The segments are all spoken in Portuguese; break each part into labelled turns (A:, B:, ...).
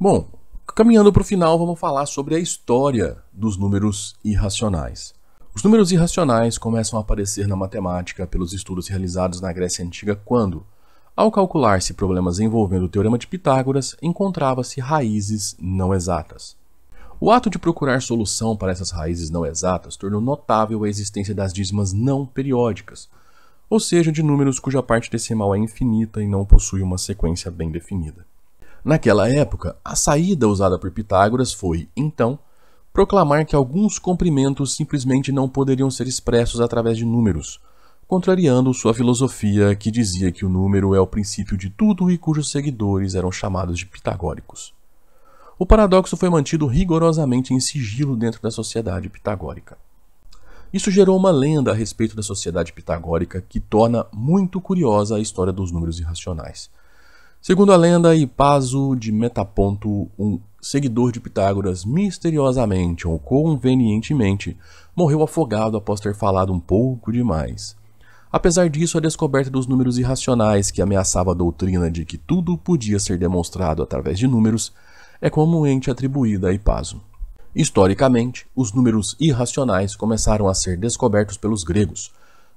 A: Bom, caminhando para o final, vamos falar sobre a história dos números irracionais. Os números irracionais começam a aparecer na matemática pelos estudos realizados na Grécia Antiga quando, ao calcular-se problemas envolvendo o Teorema de Pitágoras, encontrava-se raízes não exatas. O ato de procurar solução para essas raízes não exatas tornou notável a existência das dízimas não periódicas, ou seja, de números cuja parte decimal é infinita e não possui uma sequência bem definida. Naquela época, a saída usada por Pitágoras foi, então, proclamar que alguns comprimentos simplesmente não poderiam ser expressos através de números, contrariando sua filosofia que dizia que o número é o princípio de tudo e cujos seguidores eram chamados de pitagóricos. O paradoxo foi mantido rigorosamente em sigilo dentro da sociedade pitagórica. Isso gerou uma lenda a respeito da sociedade pitagórica que torna muito curiosa a história dos números irracionais. Segundo a lenda, Hipaso de Metaponto, um seguidor de Pitágoras, misteriosamente ou convenientemente, morreu afogado após ter falado um pouco demais. Apesar disso, a descoberta dos números irracionais, que ameaçava a doutrina de que tudo podia ser demonstrado através de números, é comumente atribuída a Hipaso. Historicamente, os números irracionais começaram a ser descobertos pelos gregos,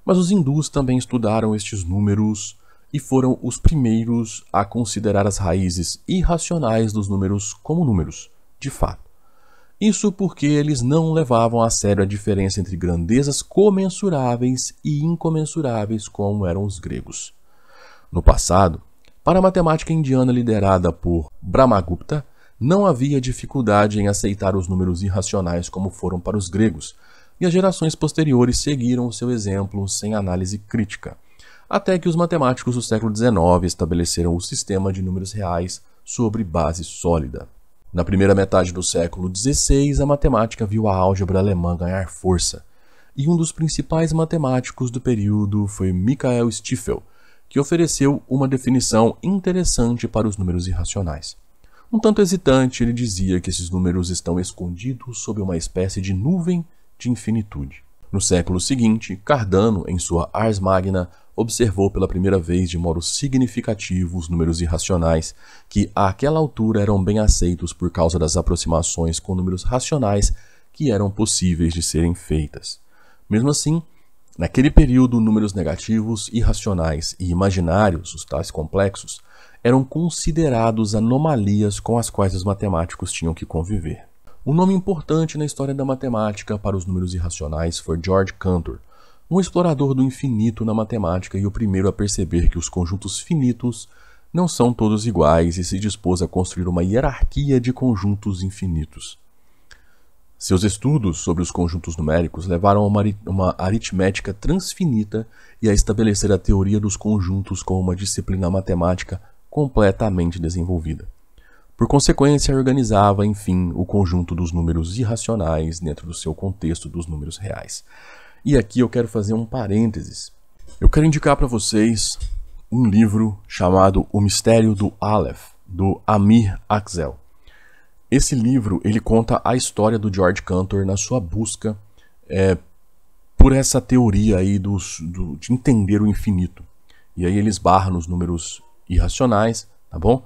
A: mas os hindus também estudaram estes números e foram os primeiros a considerar as raízes irracionais dos números como números, de fato. Isso porque eles não levavam a sério a diferença entre grandezas comensuráveis e incomensuráveis como eram os gregos. No passado, para a matemática indiana liderada por Brahmagupta, não havia dificuldade em aceitar os números irracionais como foram para os gregos, e as gerações posteriores seguiram o seu exemplo sem análise crítica, até que os matemáticos do século XIX estabeleceram o sistema de números reais sobre base sólida. Na primeira metade do século XVI, a matemática viu a álgebra alemã ganhar força, e um dos principais matemáticos do período foi Michael Stifel, que ofereceu uma definição interessante para os números irracionais. Um tanto hesitante, ele dizia que esses números estão escondidos sob uma espécie de nuvem de infinitude. No século seguinte, Cardano, em sua Ars Magna, observou pela primeira vez de modo significativo os números irracionais, que àquela altura eram bem aceitos por causa das aproximações com números racionais que eram possíveis de serem feitas. Mesmo assim, naquele período, números negativos, irracionais e imaginários, os tais complexos, eram considerados anomalias com as quais os matemáticos tinham que conviver. Um nome importante na história da matemática para os números irracionais foi George Cantor, um explorador do infinito na matemática e o primeiro a perceber que os conjuntos finitos não são todos iguais e se dispôs a construir uma hierarquia de conjuntos infinitos. Seus estudos sobre os conjuntos numéricos levaram a uma aritmética transfinita e a estabelecer a teoria dos conjuntos como uma disciplina matemática completamente desenvolvida. Por consequência, organizava, enfim, o conjunto dos números irracionais dentro do seu contexto dos números reais. E aqui eu quero fazer um parênteses. Eu quero indicar para vocês um livro chamado O Mistério do Aleph, do Amir Axel. Esse livro ele conta a história do George Cantor na sua busca por essa teoria aí de entender o infinito. E aí ele esbarra nos números irracionais, tá bom?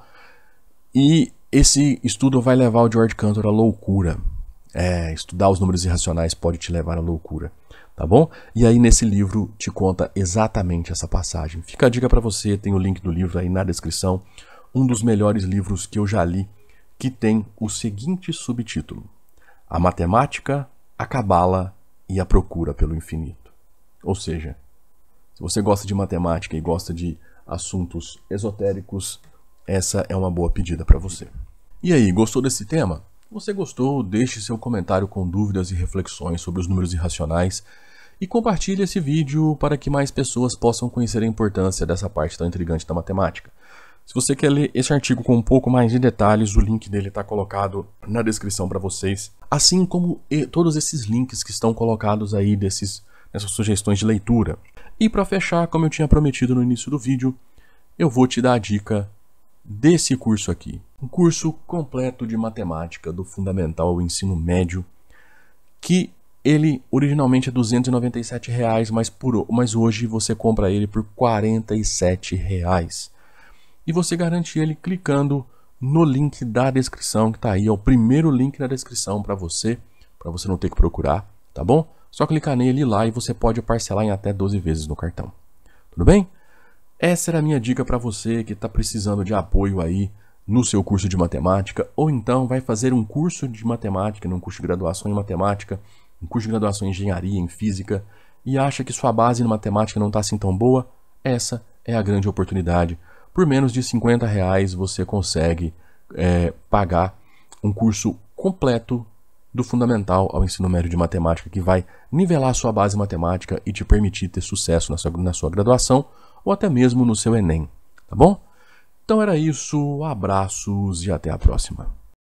A: E esse estudo vai levar o George Cantor à loucura. Estudar os números irracionais pode te levar à loucura, tá bom? E aí nesse livro te conta exatamente essa passagem. Fica a dica para você, tem o link do livro aí na descrição. Um dos melhores livros que eu já li, que tem o seguinte subtítulo: A Matemática, a Cabala e a Procura pelo Infinito. Ou seja, se você gosta de matemática e gosta de assuntos esotéricos, essa é uma boa pedida para você. E aí, gostou desse tema? Se você gostou, deixe seu comentário com dúvidas e reflexões sobre os números irracionais e compartilhe esse vídeo para que mais pessoas possam conhecer a importância dessa parte tão intrigante da matemática. Se você quer ler esse artigo com um pouco mais de detalhes, o link dele está colocado na descrição para vocês, assim como todos esses links que estão colocados aí nessas sugestões de leitura. E para fechar, como eu tinha prometido no início do vídeo, eu vou te dar a dica desse curso aqui. Um curso completo de matemática do fundamental ao ensino médio, que ele originalmente é R$ 297, mas hoje você compra ele por R$ 47. E você garante ele clicando no link da descrição, que tá aí, é o primeiro link na descrição para você não ter que procurar, tá bom? Só clicar nele lá e você pode parcelar em até 12 vezes no cartão. Tudo bem? Essa era a minha dica para você que está precisando de apoio aí no seu curso de matemática, ou então vai fazer um curso de matemática, um curso de graduação em matemática, um curso de graduação em engenharia, em física, e acha que sua base em matemática não está assim tão boa. Essa é a grande oportunidade. Por menos de R$50 você consegue pagar um curso completo do fundamental ao ensino médio de matemática, que vai nivelar a sua base matemática e te permitir ter sucesso na sua graduação ou até mesmo no seu Enem, tá bom? Então era isso, abraços e até a próxima.